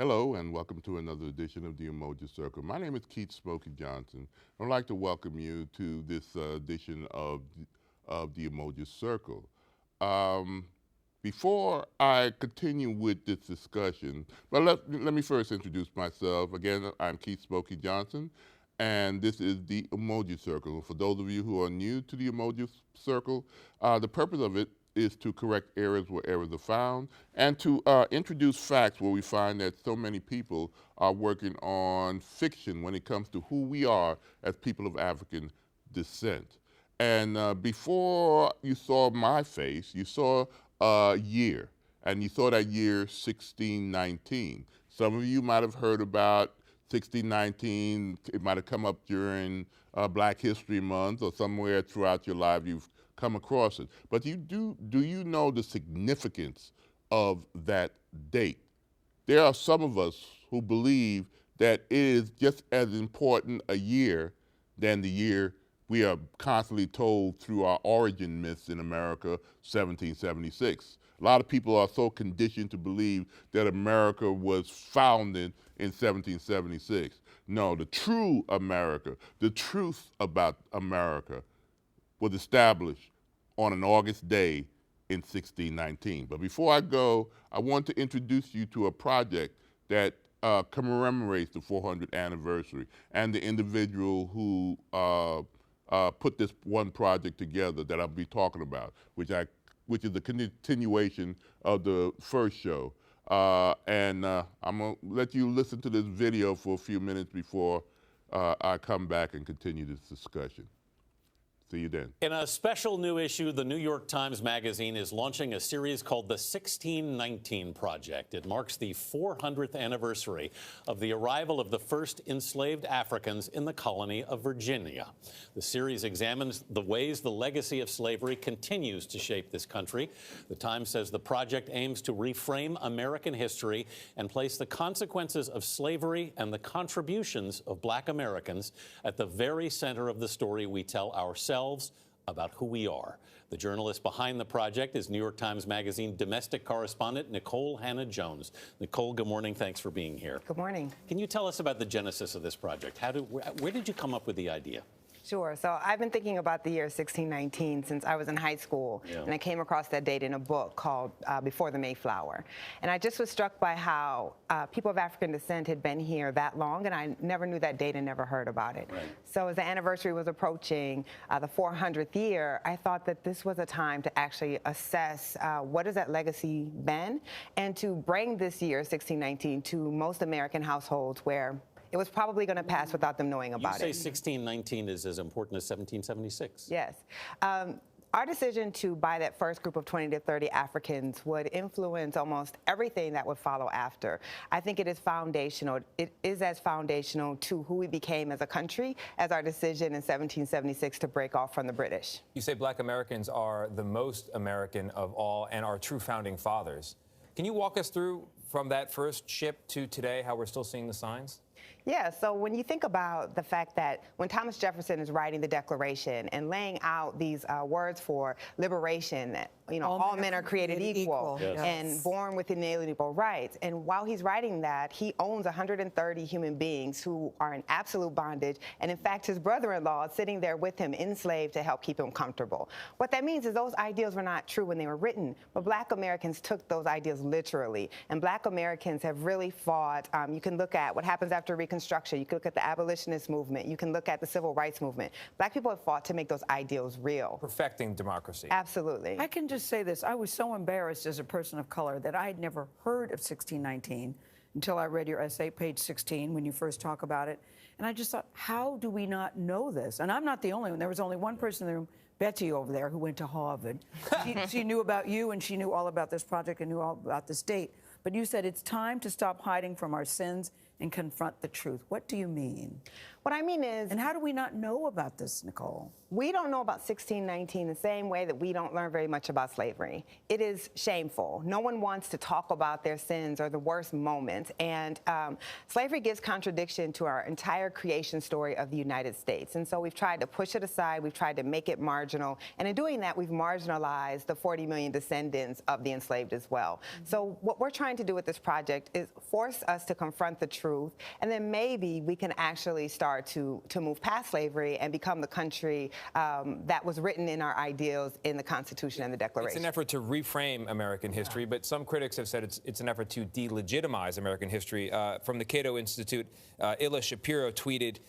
Hello and welcome to another edition of the Umoja Circle. My name is Keith Smokey Johnson. I'd like to welcome you to this edition of the Umoja Circle. Before I continue with this discussion, but let me first introduce myself. Again, I'm Keith Smokey Johnson, and this is the Umoja Circle. For those of you who are new to the Umoja Circle, the purpose of it is to correct errors where errors are found, and to introduce facts where we find that so many people are working on fiction when it comes to who we are as people of African descent. And before you saw my face, you saw a year, and you saw that year 1619. Some of you might have heard about 1619. It might have come up during Black History Month or somewhere throughout your life you've come across it. But do you know the significance of that date? There are some of us who believe that it is just as important a year than the year we are constantly told through our origin myths in America, 1776. A lot of people are so conditioned to believe that America was founded in 1776. No, the true America, the truth about America, was established on an August day in 1619. But before I go, I want to introduce you to a project that commemorates the 400th anniversary and the individual who put this one project together that I'll be talking about, which is the continuation of the first show. I'm gonna let you listen to this video for a few minutes before I come back and continue this discussion. See you then. In a special new issue, the New York Times Magazine is launching a series called the 1619 Project. It marks the 400th anniversary of the arrival of the first enslaved Africans in the colony of Virginia. The series examines the ways the legacy of slavery continues to shape this country. The Times says the project aims to reframe American history and place the consequences of slavery and the contributions of Black Americans at the very center of the story we tell ourselves about who we are. The journalist behind the project is New York Times Magazine domestic correspondent Nicole Hannah-Jones. Nicole, good morning. Thanks for being here. Good morning. Can you tell us about the genesis of this project? Where did you come up with the idea? Sure. So I've been thinking about the year 1619 since I was in high school, and I came across that date in a book called Before the Mayflower. And I just was struck by how people of African descent had been here that long, and I never knew that date and never heard about it. Right. So as the anniversary was approaching the 400th year, I thought that this was a time to actually assess what has that legacy been, and to bring this year, 1619, to most American households where it was probably going to pass without them knowing about it. You say 1619 is as important as 1776. Yes. Our decision to buy that first group of 20 to 30 Africans would influence almost everything that would follow after. I think it is foundational. It is as foundational to who we became as a country as our decision in 1776 to break off from the British. You say Black Americans are the most American of all and are true founding fathers. Can you walk us through from that first ship to today how we're still seeing the signs? Yeah, so when you think about the fact that when Thomas Jefferson is writing the Declaration and laying out these words for liberation, that, you know, all men are created equal and born with inalienable rights. And while he's writing that, he owns 130 human beings who are in absolute bondage. And in fact, his brother-in-law is sitting there with him enslaved to help keep him comfortable. What that means is those ideals were not true when they were written, but Black Americans took those ideals literally. And Black Americans have really fought. You can look at what happens after Reconstruction. You can look at the abolitionist movement. You can look at the civil rights movement. Black people have fought to make those ideals real. Perfecting democracy. Absolutely. I can just say this. I was so embarrassed as a person of color that I had never heard of 1619 until I read your essay, page 16, when you first talk about it. And I just thought, how do we not know this? And I'm not the only one. There was only one person in the room, Betsy over there, who went to Harvard. She knew about you, and she knew all about this project and knew all about this date. But you said it's time to stop hiding from our sins and confront the truth. What do you mean? What I mean is... And how do we not know about this, Nicole? We don't know about 1619 the same way that we don't learn very much about slavery. It is shameful. No one wants to talk about their sins or the worst moments. And slavery gives contradiction to our entire creation story of the United States. And so we've tried to push it aside. We've tried to make it marginal. And in doing that, we've marginalized the 40 million descendants of the enslaved as well. So what we're trying to do with this project is force us to confront the truth. And then maybe we can actually start to move past slavery and become the country that was written in our ideals in the Constitution and the Declaration. It's an effort to reframe American history, but some critics have said it's an effort to delegitimize American history. From the Cato Institute, Illa Shapiro tweeted,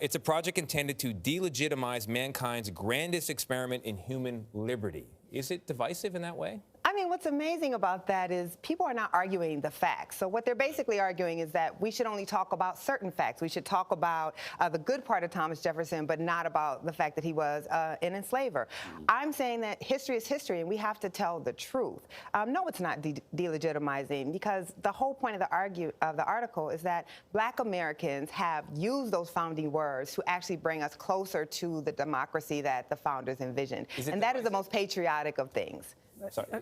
it's a project intended to delegitimize mankind's grandest experiment in human liberty. Is it divisive in that way? I mean, what's amazing about that is people are not arguing the facts. So what they're basically arguing is that we should only talk about certain facts. We should talk about the good part of Thomas Jefferson, but not about the fact that he was an enslaver. I'm saying that history is history, and we have to tell the truth. No, it's not delegitimizing, because the whole point of the article is that Black Americans have used those founding words to actually bring us closer to the democracy that the founders envisioned. And that is the most patriotic of things.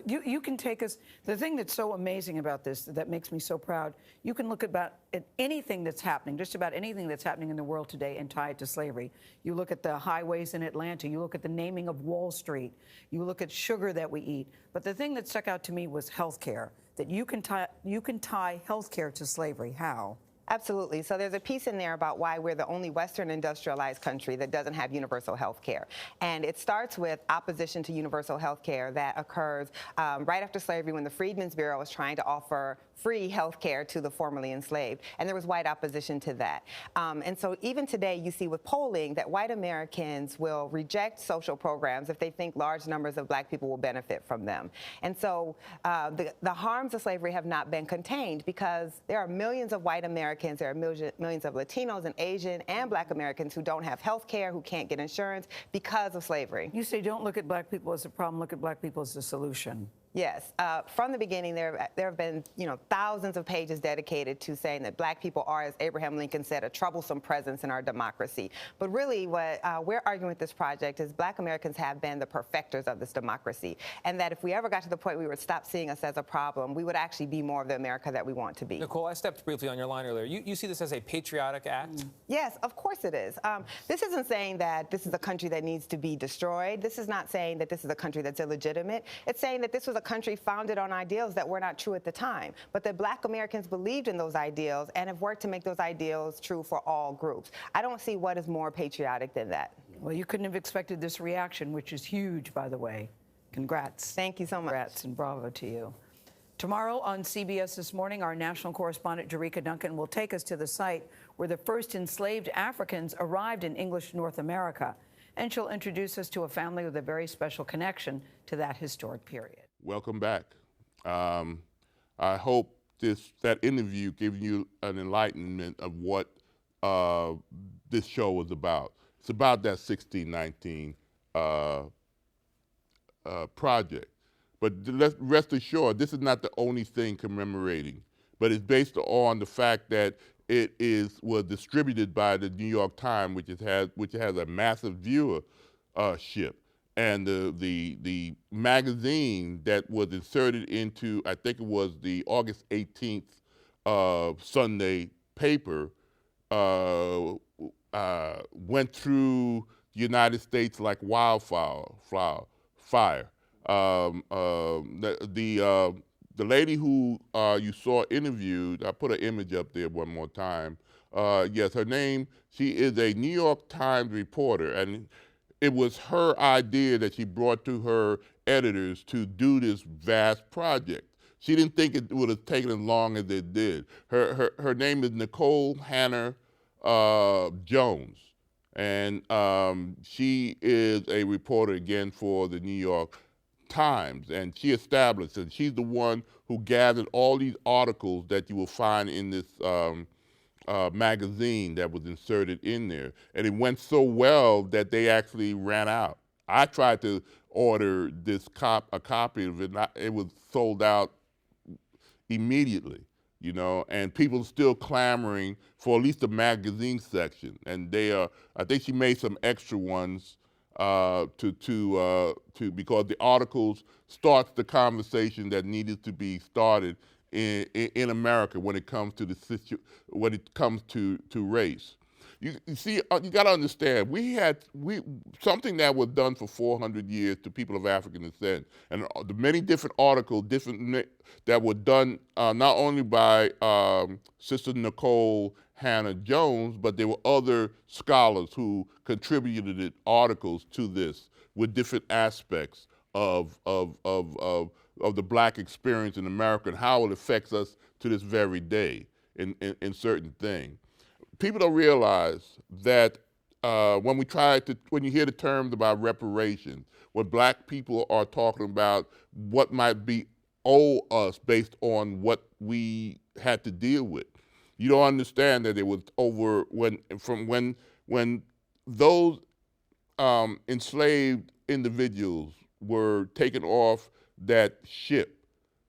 You can take us, the thing that's so amazing about this, that makes me so proud, you can look at anything that's happening, just about anything that's happening in the world today and tie it to slavery. You look at the highways in Atlanta, you look at the naming of Wall Street, you look at sugar that we eat. But the thing that stuck out to me was healthcare, that you can tie healthcare to slavery. How? Absolutely. So there's a piece in there about why we're the only Western industrialized country that doesn't have universal health care. And it starts with opposition to universal health care that occurs right after slavery, when the Freedmen's Bureau was trying to offer free health care to the formerly enslaved. And there was white opposition to that. And so even today, you see with polling that white Americans will reject social programs if they think large numbers of Black people will benefit from them. And so the harms of slavery have not been contained, because there are millions of white Americans, there are millions of Latinos and Asian and Black Americans who don't have health care, who can't get insurance because of slavery. You say don't look at Black people as a problem, look at Black people as a solution. Yes. From the beginning, there have been, thousands of pages dedicated to saying that Black people are, as Abraham Lincoln said, a troublesome presence in our democracy. But really, what we're arguing with this project is Black Americans have been the perfecters of this democracy, and that if we ever got to the point we would stop seeing us as a problem, we would actually be more of the America that we want to be. Nicole, I stepped briefly on your line earlier. You see this as a patriotic act? Yes, of course it is. This isn't saying that this is a country that needs to be destroyed. This is not saying that this is a country that's illegitimate. It's saying that this was a country founded on ideals that were not true at the time, but that Black Americans believed in those ideals and have worked to make those ideals true for all groups. I don't see what is more patriotic than that. Well, you couldn't have expected this reaction, which is huge, by the way. Congrats. Thank you so much. Congrats and bravo to you. Tomorrow on CBS This Morning, our national correspondent, Jerika Duncan, will take us to the site where the first enslaved Africans arrived in English North America. And she'll introduce us to a family with a very special connection to that historic period. Welcome back. I hope that interview gives you an enlightenment of what this show was about. It's about that 1619 project. But rest assured, this is not the only thing commemorating, but it's based on the fact that it was distributed by the New York Times, which has a massive viewership. And the magazine that was inserted into, I think it was the August 18th Sunday paper, went through the United States like wildfire. The lady who you saw interviewed, I put an image up there one more time. Yes, her name, she is a New York Times reporter, and it was her idea that she brought to her editors to do this vast project. She didn't think it would have taken as long as it did. Her name is Nicole Hannah Jones, and she is a reporter, again, for the New York Times, and she established it. She's the one who gathered all these articles that you will find in this magazine that was inserted in there. And it went so well that they actually ran out. I tried to order a copy of it, and it was sold out immediately. you know, and people still clamoring for at least a magazine section. And I think she made some extra ones because the articles starts the conversation that needed to be started in America when it comes to to race. You see, you got to understand, something that was done for 400 years to people of African descent, and the many different articles, that were done not only by Sister Nicole Hannah Jones, but there were other scholars who contributed articles to this with different aspects of the Black experience in America and how it affects us to this very day in certain things. People don't realize that when you hear the terms about reparations, when Black people are talking about what might be owe us based on what we had to deal with, you don't understand that it was over when those enslaved individuals were taken off that ship,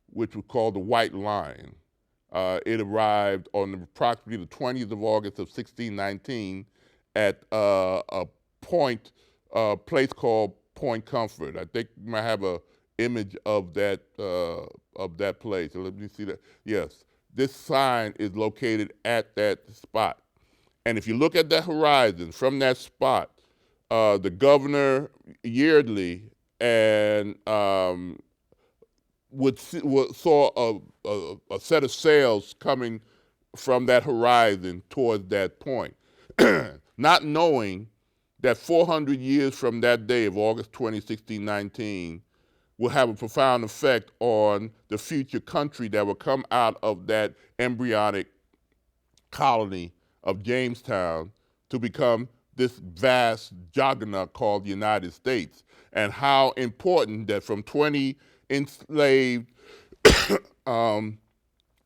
which was called the White Lion. It arrived on approximately the 20th of August of 1619 at a place called Point Comfort. I think you might have an image of that place. So let me see that. Yes, this sign is located at that spot. And if you look at the horizon from that spot, the governor yearly and saw a set of sails coming from that horizon towards that point, not knowing that 400 years from that day of August 20, 1619, will have a profound effect on the future country that will come out of that embryonic colony of Jamestown to become this vast juggernaut called the United States, and how important that from 20 enslaved,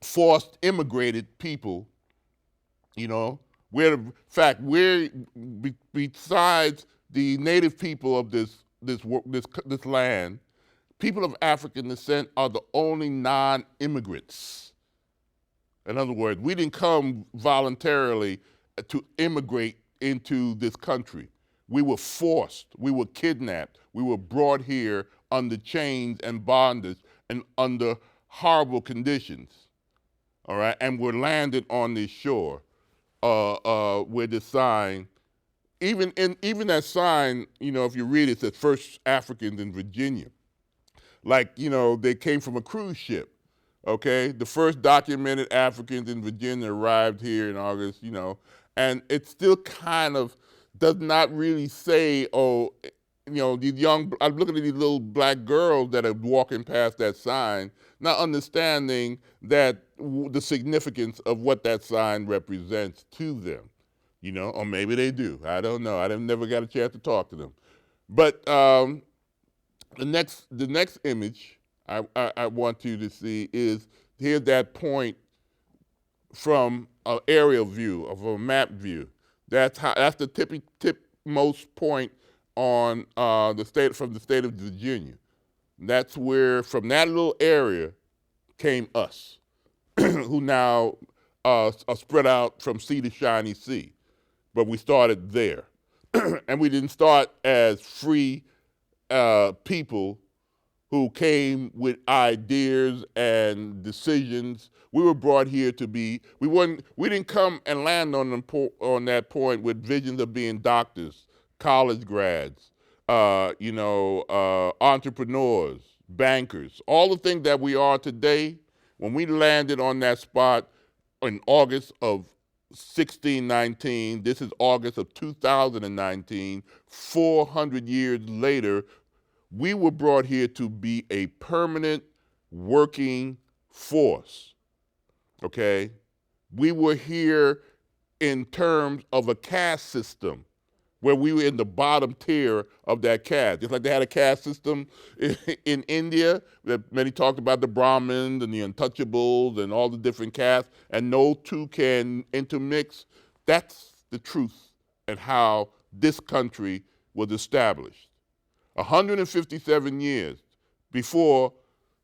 forced immigrated people, you know, besides the native people of this land, people of African descent are the only non-immigrants. In other words, we didn't come voluntarily to immigrate into this country. We were forced, we were kidnapped, we were brought here under chains and bondage and under horrible conditions, all right? And we're landed on this shore with this sign. Even that sign, you know, if you read it, it says First Africans in Virginia. Like, you know, they came from a cruise ship, okay? The first documented Africans in Virginia arrived here in August, you know, and it still kind of does not really say, oh, you know, I'm looking at these little Black girls that are walking past that sign, not understanding that the significance of what that sign represents to them, you know, or maybe they do. I don't know. I never got a chance to talk to them. But the next image I want you to see is, here's that point from an aerial view, of a map view. That's the tipmost point on from the state of Virginia. That's where, from that little area, came us, who now are spread out from sea to shiny sea. But we started there. And we didn't start as free people who came with ideas and decisions. We were brought here to be, we didn't come and land on that point with visions of being doctors, college grads, entrepreneurs, bankers, all the things that we are today. When we landed on that spot in August of 1619, this is August of 2019, 400 years later, we were brought here to be a permanent working force, okay? We were here in terms of a caste system where we were in the bottom tier of that caste. Just like they had a caste system in India, that many talked about the Brahmins and the untouchables and all the different castes, and no two can intermix. That's the truth and how this country was established. 157 years before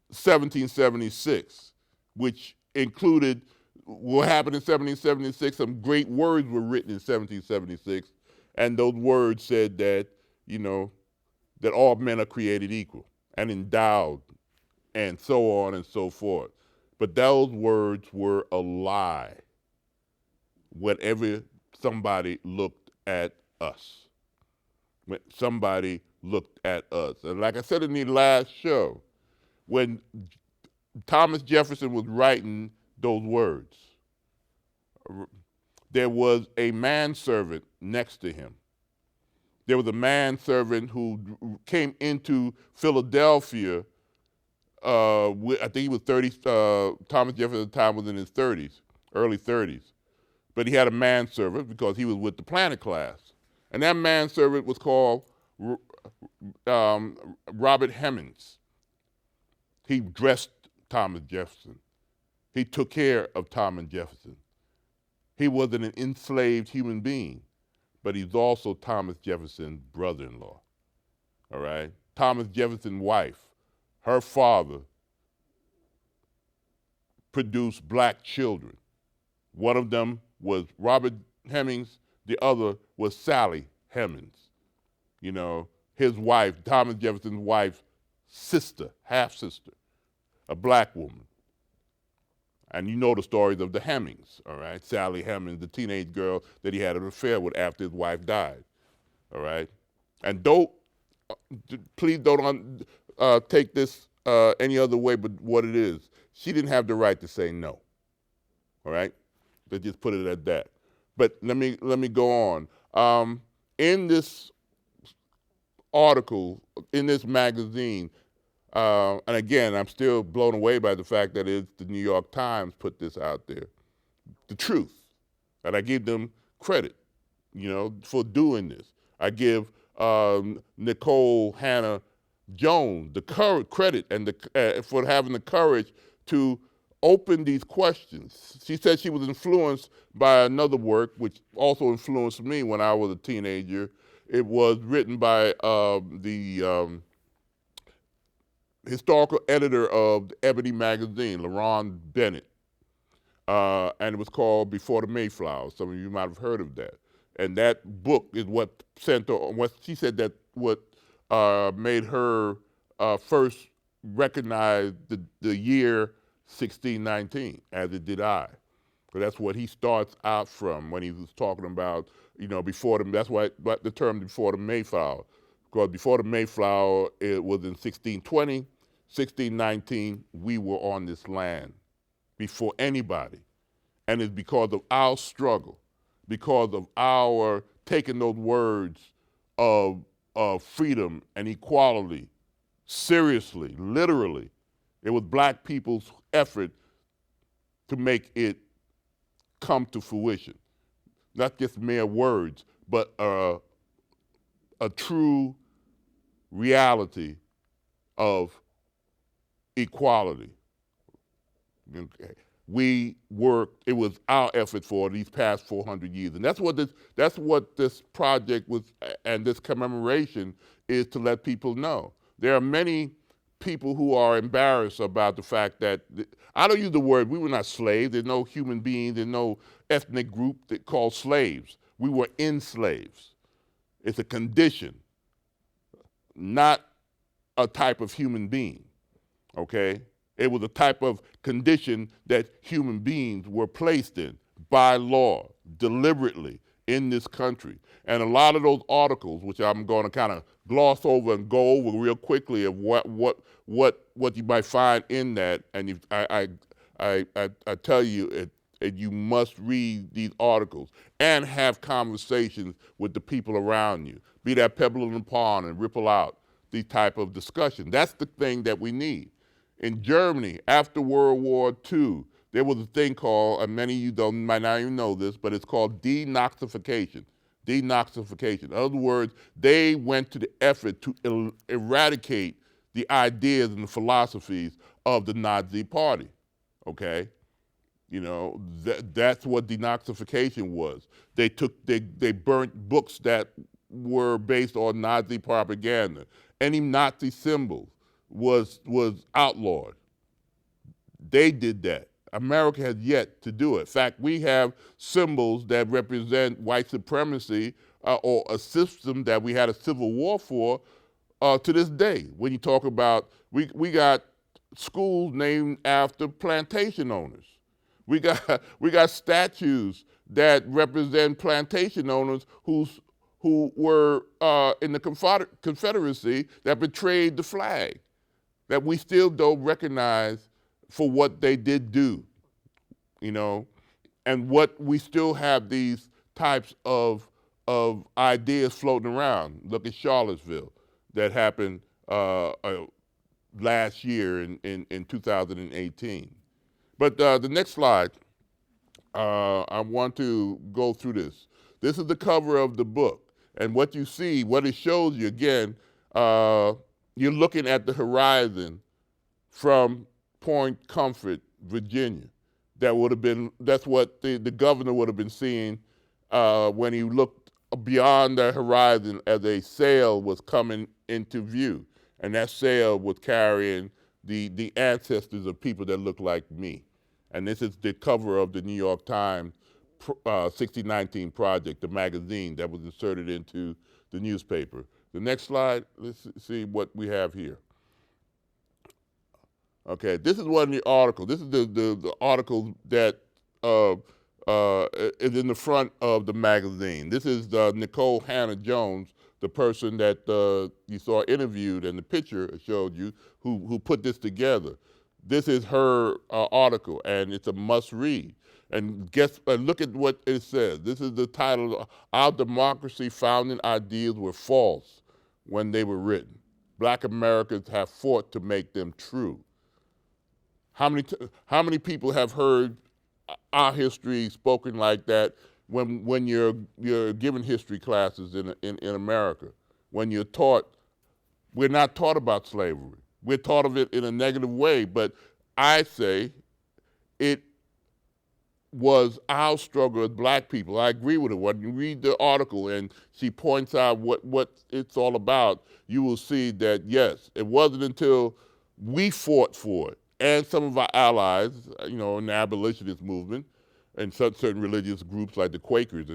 1776, which included what happened in 1776, some great words were written in 1776, and those words said that, you know, that all men are created equal and endowed, and so on and so forth. But those words were a lie whenever somebody looked at us. When somebody looked at us. And like I said in the last show, when Thomas Jefferson was writing those words, there was a manservant next to him. There was a manservant who came into Philadelphia. I think he was 30. Thomas Jefferson at the time was in his 30s, early 30s. But he had a manservant because he was with the Planet class. And that manservant was called Robert Hemings. He dressed Thomas Jefferson. He took care of Thomas Jefferson. He wasn't an enslaved human being, but he's also Thomas Jefferson's brother-in-law, all right? Thomas Jefferson's wife, her father produced black children. One of them was Robert Hemings, the other was Sally Hemings. You know, his wife, Thomas Jefferson's wife's sister, half-sister, a black woman. And you know the stories of the Hemings, all right? Sally Hemings, the teenage girl that he had an affair with after his wife died, all right? And please don't take this any other way but what it is. She didn't have the right to say no, all right? Let's just put it at that. But let me go on. In this article, in this magazine, and again, I'm still blown away by the fact that it's the New York Times put this out there. The truth. And I give them credit, you know, for doing this. I give Nicole Hannah Jones the credit and for having the courage to open these questions. She said she was influenced by another work, which also influenced me when I was a teenager. It was written by the historical editor of Ebony magazine, LaRon Bennett, and it was called Before the Mayflower. Some of you might have heard of that. And that book is what sent her, what she said that what made her first recognize the year 1619, as it did I. So that's what he starts out from when he was talking about, you know, before the, that's why the term before the Mayflower, because before the Mayflower, it was in 1620, 1619, we were on this land before anybody. And it's because of our struggle, because of our taking those words of freedom and equality seriously, literally. It was black people's effort to make it come to fruition. Not just mere words, but a true reality of equality. Okay. We worked, it was our effort for these past 400 years. And that's what this project was, and this commemoration is to let people know. There are many people who are embarrassed about the fact that, I don't use the word, we were not slaves. There's no human being, there's no ethnic group that called slaves. We were enslaved. It's a condition, not a type of human being, okay? It was a type of condition that human beings were placed in by law, deliberately in this country. And a lot of those articles, which I'm going to kind of gloss over and go over real quickly of what you might find in that, and I tell you, you must read these articles and have conversations with the people around you. Be that pebble in the pond and ripple out these type of discussion. That's the thing that we need. In Germany, after World War II, there was a thing called, and many of you might not even know this, but it's called denazification. Denazification. In other words, they went to the effort to eradicate the ideas and the philosophies of the Nazi Party, okay? You know, that's what denazification was. They burnt books that were based on Nazi propaganda. Any Nazi symbols was outlawed. They did that. America has yet to do it. In fact, we have symbols that represent white supremacy or a system that we had a civil war for to this day. When you talk about, we got schools named after plantation owners. We got statues that represent plantation owners who were in the Confederacy that betrayed the flag, that we still don't recognize for what they did do, you know, and what we still have these types of ideas floating around. Look at Charlottesville that happened last year in 2018. But the next slide, I want to go through this. This is the cover of the book. And what you see, what it shows you, again, you're looking at the horizon from Point Comfort, Virginia. That would have been, that's what the governor would have been seeing when he looked beyond the horizon as a sail was coming into view. And that sail was carrying the ancestors of people that look like me. And this is the cover of the New York Times 1619 Project, the magazine that was inserted into the newspaper. The next slide, let's see what we have here. Okay, this is one of the articles. This is the article that is in the front of the magazine. This is Nicole Hannah-Jones, the person that you saw interviewed, and the picture showed you, who put this together. This is her article, and it's a must-read. And look at what it says. This is the title, Our Democracy Founding Ideas Were False When They Were Written. Black Americans have fought to make them true. How many people have heard our history spoken like that when you're given history classes in America? When you're taught, we're not taught about slavery. We're taught of it in a negative way, but I say it was our struggle as black people. I agree with her. When you read the article and she points out what it's all about, you will see that, yes, it wasn't until we fought for it, and some of our allies, you know, in the abolitionist movement, and certain religious groups like the Quakers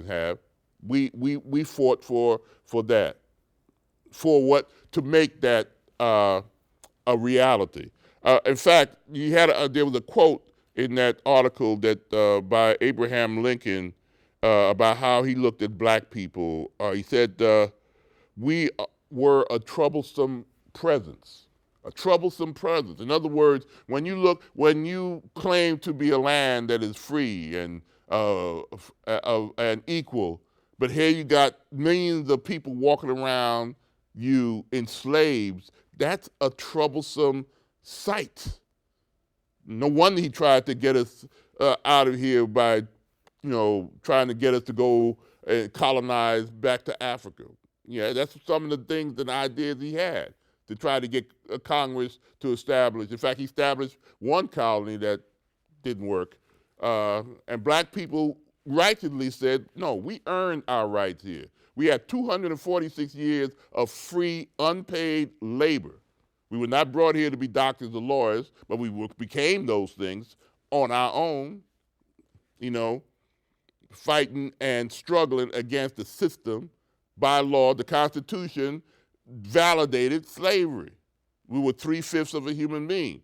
we fought for that, for what, to make that a reality. In fact, there was a quote in that article that by Abraham Lincoln about how he looked at black people. He said, we were a troublesome presence. A troublesome presence. In other words, when you claim to be a land that is free and equal, but here you got millions of people walking around you enslaved, that's a troublesome sight. No wonder he tried to get us out of here by, you know, trying to get us to go and colonize back to Africa. Yeah, that's some of the things and ideas he had, to try to get Congress to establish. In fact, he established one colony that didn't work. And black people rightly said, no, we earned our rights here. We had 246 years of free, unpaid labor. We were not brought here to be doctors or lawyers, but we became those things on our own, you know, fighting and struggling against the system. By law, the Constitution validated slavery. We were 3/5 of a human being,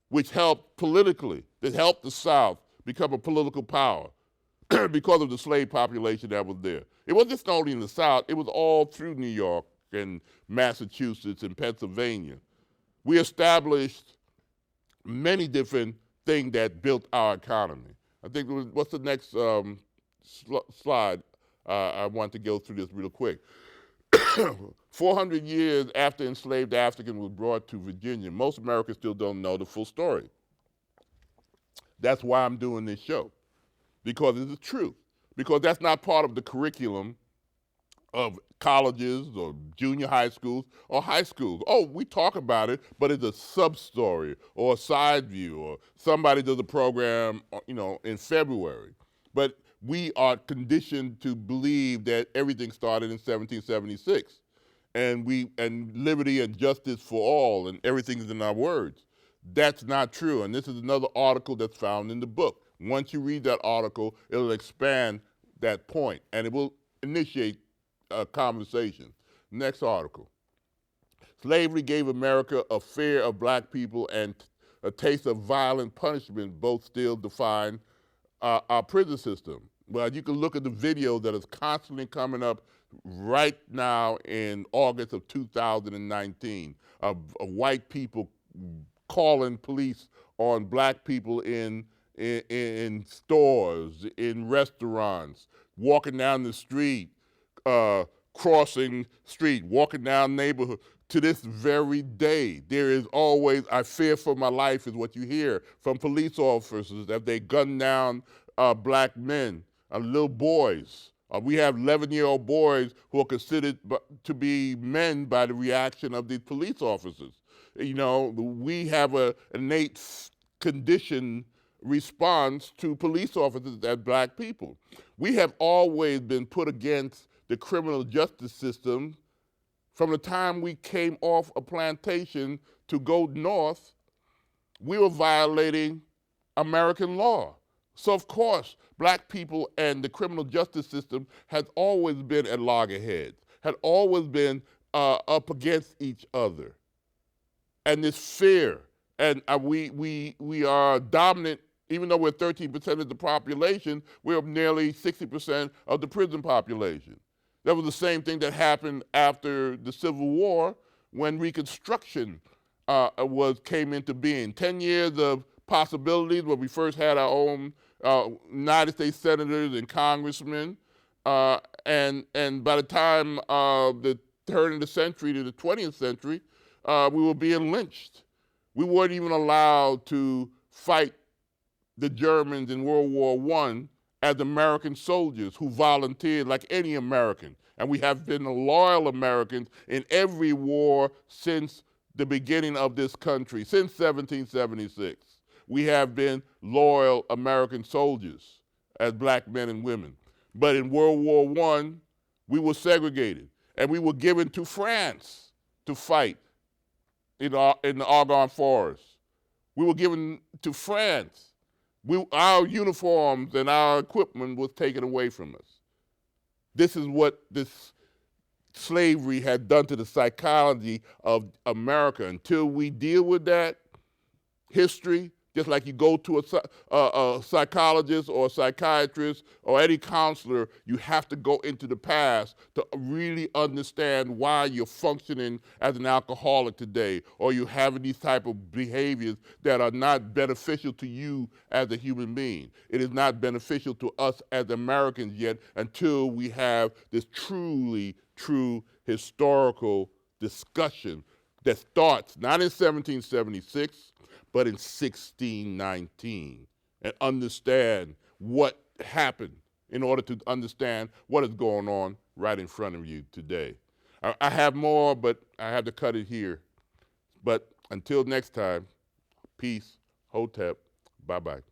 which helped politically. It helped the South become a political power because of the slave population that was there. It wasn't just only in the South, it was all through New York and Massachusetts and Pennsylvania. We established many different things that built our economy. I think, what's the next slide? I want to go through this real quick. 400 years after enslaved Africans were brought to Virginia, most Americans still don't know the full story. That's why I'm doing this show, because it's the truth. Because that's not part of the curriculum of colleges or junior high schools or high schools. Oh, we talk about it, but it's a sub-story or a side view, or somebody does a program, you know, in February. But we are conditioned to believe that everything started in 1776, and liberty and justice for all, and everything's in our words. That's not true. And this is another article that's found in the book. Once you read that article, it'll expand that point, and it will initiate a conversation. Next article. Slavery gave America a fear of black people and a taste of violent punishment, both still define our prison system. Well, you can look at the video that is constantly coming up right now in August of 2019 of white people calling police on black people in stores, in restaurants, walking down the street, crossing street, walking down neighborhood. To this very day, there is always, I fear for my life is what you hear from police officers that they gun down black men, little boys. We have 11-year-old boys who are considered to be men by the reaction of these police officers. You know, we have an innate condition response to police officers as black people. We have always been put against the criminal justice system from the time we came off a plantation to go north. We were violating American law. So of course, black people and the criminal justice system has always been at loggerheads, had always been up against each other. And this fear, and we are dominant, even though we're 13% of the population, we're nearly 60% of the prison population. That was the same thing that happened after the Civil War when Reconstruction came into being. 10 years of possibilities where we first had our own United States senators and congressmen, and by the time the turn of the century to the 20th century, we were being lynched. We weren't even allowed to fight the Germans in World War I as American soldiers who volunteered like any American. And we have been loyal Americans in every war since the beginning of this country, since 1776. We have been loyal American soldiers as black men and women. But in World War I, we were segregated, and we were given to France to fight in the Argonne Forest. We were given to France. Our uniforms and our equipment was taken away from us. This is what this slavery had done to the psychology of America. Until we deal with that history, just like you go to a psychologist or a psychiatrist or any counselor, you have to go into the past to really understand why you're functioning as an alcoholic today, or you're having these type of behaviors that are not beneficial to you as a human being. It is not beneficial to us as Americans yet until we have this truly true historical discussion that starts not in 1776, but in 1619, and understand what happened in order to understand what is going on right in front of you today. I have more, but I have to cut it here. But until next time, peace, hotep, bye-bye.